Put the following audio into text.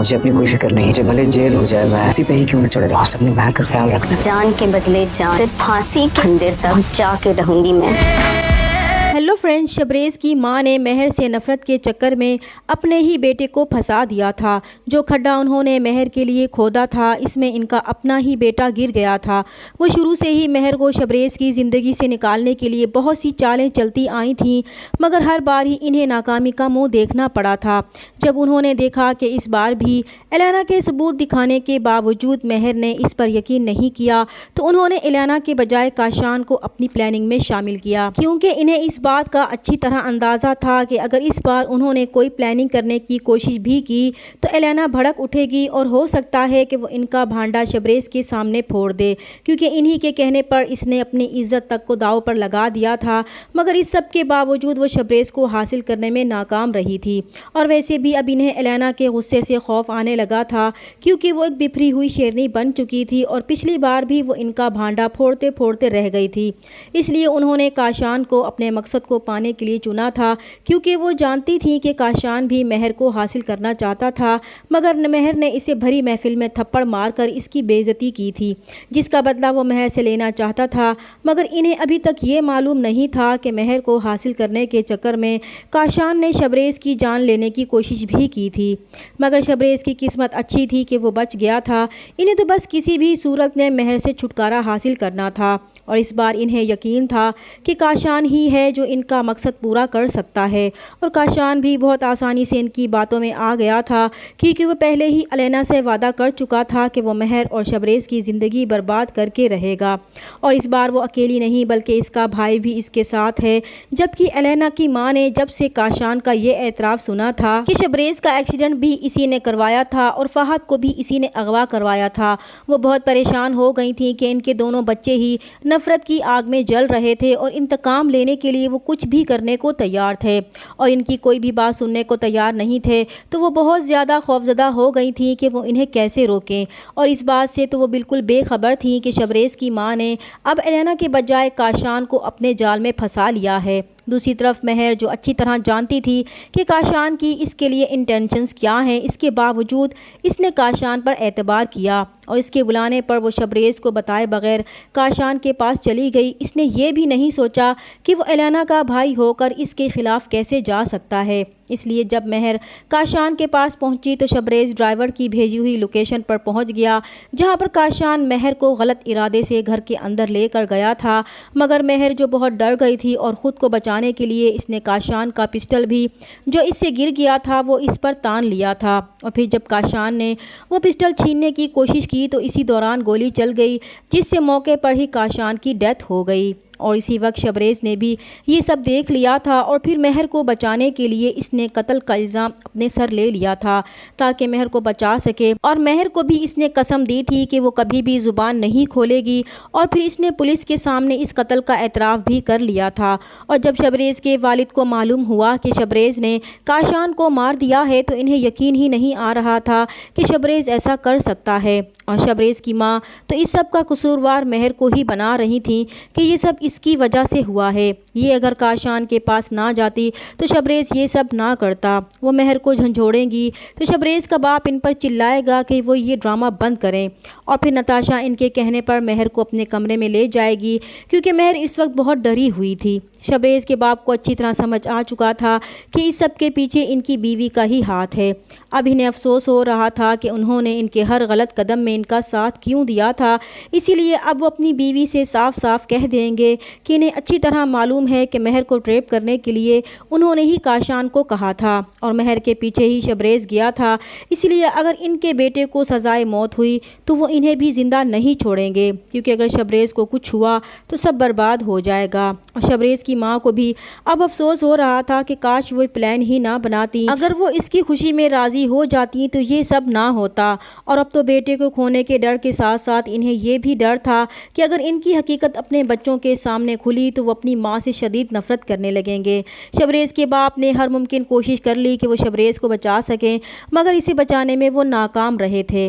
مجھے اپنی کوئی فکر نہیں، مجھے بھلے جیل ہو جائے، میں اسی پہ ہی کیوں نہ چڑھ جاؤں، اپنی بہن کا خیال رکھنا۔ جان کے بدلے جان، صرف پھانسی کے پھندے تک جا کے رہوں گی میں۔ ہیلو فرینڈز، شبریز کی ماں نے مہر سے نفرت کے چکر میں اپنے ہی بیٹے کو پھنسا دیا تھا۔ جو کھڈا انہوں نے مہر کے لیے کھودا تھا، اس میں ان کا اپنا ہی بیٹا گر گیا تھا۔ وہ شروع سے ہی مہر کو شبریز کی زندگی سے نکالنے کے لیے بہت سی چالیں چلتی آئی تھیں، مگر ہر بار ہی انہیں ناکامی کا منہ دیکھنا پڑا تھا۔ جب انہوں نے دیکھا کہ اس بار بھی الینا کے ثبوت دکھانے کے باوجود مہر نے اس پر یقین نہیں کیا، تو انہوں نے الینا کے بجائے کاشان کو اپنی پلاننگ میں شامل کیا، کیونکہ انہیں اس بات کا اچھی طرح اندازہ تھا کہ اگر اس بار انہوں نے کوئی پلاننگ کرنے کی کوشش بھی کی تو الینا بھڑک اٹھے گی اور ہو سکتا ہے کہ وہ ان کا بھانڈا شبریز کے سامنے پھوڑ دے، کیونکہ انہی کے کہنے پر اس نے اپنی عزت تک کو داؤ پر لگا دیا تھا۔ مگر اس سب کے باوجود وہ شبریز کو حاصل کرنے میں ناکام رہی تھی، اور ویسے بھی اب انہیں الینا کے غصے سے خوف آنے لگا تھا، کیونکہ وہ ایک بفری ہوئی شیرنی بن چکی تھی اور پچھلی بار بھی وہ ان کا بھانڈا پھوڑتے پھوڑتے رہ گئی تھی۔ اس لیے انہوں نے کاشان کو اپنے مقصد کو پانے کے لیے چنا تھا، کیونکہ وہ جانتی تھیں کہ کاشان بھی مہر کو حاصل کرنا چاہتا تھا، مگر مہر نے اسے بھری محفل میں تھپڑ مار کر اس کی بے عزتی کی تھی، جس کا بدلہ وہ مہر سے لینا چاہتا تھا۔ مگر انہیں ابھی تک یہ معلوم نہیں تھا کہ مہر کو حاصل کرنے کے چکر میں کاشان نے شبریز کی جان لینے کی کوشش بھی کی تھی، مگر شبریز کی قسمت اچھی تھی کہ وہ بچ گیا تھا۔ انہیں تو بس کسی بھی صورت میں مہر سے چھٹکارا حاصل کرنا تھا، اور اس بار انہیں یقین تھا کہ کاشان ہی ہے جو ان کا مقصد پورا کر سکتا ہے، اور کاشان بھی بہت آسانی سے ان کی باتوں میں آ گیا تھا، کیونکہ وہ پہلے ہی الینا سے وعدہ کر چکا تھا کہ وہ مہر اور شبریز کی زندگی برباد کر کے رہے گا، اور اس بار وہ اکیلی نہیں بلکہ اس کا بھائی بھی اس کے ساتھ ہے۔ جبکہ الینا کی ماں نے جب سے کاشان کا یہ اعتراف سنا تھا کہ شبریز کا ایکسیڈنٹ بھی اسی نے کروایا تھا اور فہد کو بھی اسی نے اغوا کروایا تھا، وہ بہت پریشان ہو گئی تھیں کہ ان کے دونوں بچے ہی نفرت کی آگ میں جل رہے تھے اور انتقام لینے کے لیے وہ کچھ بھی کرنے کو تیار تھے، اور ان کی کوئی بھی بات سننے کو تیار نہیں تھے۔ تو وہ بہت زیادہ خوفزدہ ہو گئی تھیں کہ وہ انہیں کیسے روکیں، اور اس بات سے تو وہ بالکل بے خبر تھیں کہ شبریز کی ماں نے اب الینا کے بجائے کاشان کو اپنے جال میں پھنسا لیا ہے۔ دوسری طرف مہر جو اچھی طرح جانتی تھی کہ کاشان کی اس کے لیے انٹینشنز کیا ہیں، اس کے باوجود اس نے کاشان پر اعتبار کیا، اور اس کے بلانے پر وہ شبریز کو بتائے بغیر کاشان کے پاس چلی گئی۔ اس نے یہ بھی نہیں سوچا کہ وہ الینا کا بھائی ہو کر اس کے خلاف کیسے جا سکتا ہے۔ اس لیے جب مہر کاشان کے پاس پہنچی تو شبریز ڈرائیور کی بھیجی ہوئی لوکیشن پر پہنچ گیا، جہاں پر کاشان مہر کو غلط ارادے سے گھر کے اندر لے کر گیا تھا، مگر مہر جو بہت ڈر گئی تھی اور خود کو بچانے کے لیے اس نے کاشان کا پسٹل بھی جو اس سے گر گیا تھا وہ اس پر تان لیا تھا، اور پھر جب کاشان نے وہ پسٹل چھیننے کی کوشش کی تو اسی دوران گولی چل گئی، جس سے موقع پر ہی کاشان کی ڈیتھ ہو گئی۔ اور اسی وقت شبریز نے بھی یہ سب دیکھ لیا تھا، اور پھر مہر کو بچانے کے لیے اس نے قتل کا الزام اپنے سر لے لیا تھا تاکہ مہر کو بچا سکے، اور مہر کو بھی اس نے قسم دی تھی کہ وہ کبھی بھی زبان نہیں کھولے گی، اور پھر اس نے پولیس کے سامنے اس قتل کا اعتراف بھی کر لیا تھا۔ اور جب شبریز کے والد کو معلوم ہوا کہ شبریز نے کاشان کو مار دیا ہے تو انہیں یقین ہی نہیں آ رہا تھا کہ شبریز ایسا کر سکتا ہے، اور شبریز کی ماں تو اس سب کا قصوروار مہر کو ہی بنا رہی تھیں کہ یہ سب اس کی وجہ سے ہوا ہے، یہ اگر کاشان کے پاس نہ جاتی تو شبریز یہ سب نہ کرتا، وہ مہر کو جھنجھوڑیں گی تو شبریز کا باپ ان پر چلائے گا کہ وہ یہ ڈرامہ بند کریں، اور پھر نتاشا ان کے کہنے پر مہر کو اپنے کمرے میں لے جائے گی، کیونکہ مہر اس وقت بہت ڈری ہوئی تھی۔ شبریز کے باپ کو اچھی طرح سمجھ آ چکا تھا کہ اس سب کے پیچھے ان کی بیوی کا ہی ہاتھ ہے۔ اب انہیں افسوس ہو رہا تھا کہ انہوں نے ان کے ہر غلط قدم میں ان کا ساتھ کیوں دیا تھا، اسی لیے اب وہ اپنی بیوی سے صاف صاف کہہ دیں گے کہ انہیں اچھی طرح معلوم ہے کہ مہر کو ٹریپ کرنے کے لیے انہوں نے ہی کاشان کو کہا تھا، اور مہر کے پیچھے ہی شبریز گیا تھا، اس لیے اگر ان کے بیٹے کو سزائے موت ہوئی تو وہ انہیں بھی زندہ نہیں چھوڑیں گے، کیونکہ اگر شبریز کو کچھ ہوا تو سب برباد ہو جائے گا۔ اور شبریز کی ماں کو بھی اب افسوس ہو رہا تھا کہ کاش وہ پلان ہی نہ بناتی، اگر وہ اس کی خوشی میں راضی ہو جاتی تو یہ سب نہ ہوتا، اور اب تو بیٹے کو کھونے کے ڈر کے ساتھ ساتھ انہیں یہ بھی ڈر تھا کہ اگر ان کی حقیقت اپنے بچوں کے سامنے کھلی تو وہ اپنی ماں سے شدید نفرت کرنے لگیں گے۔ شبریز کے باپ نے ہر ممکن کوشش کر لی کہ وہ شبریز کو بچا سکیں، مگر اسے بچانے میں وہ ناکام رہے تھے۔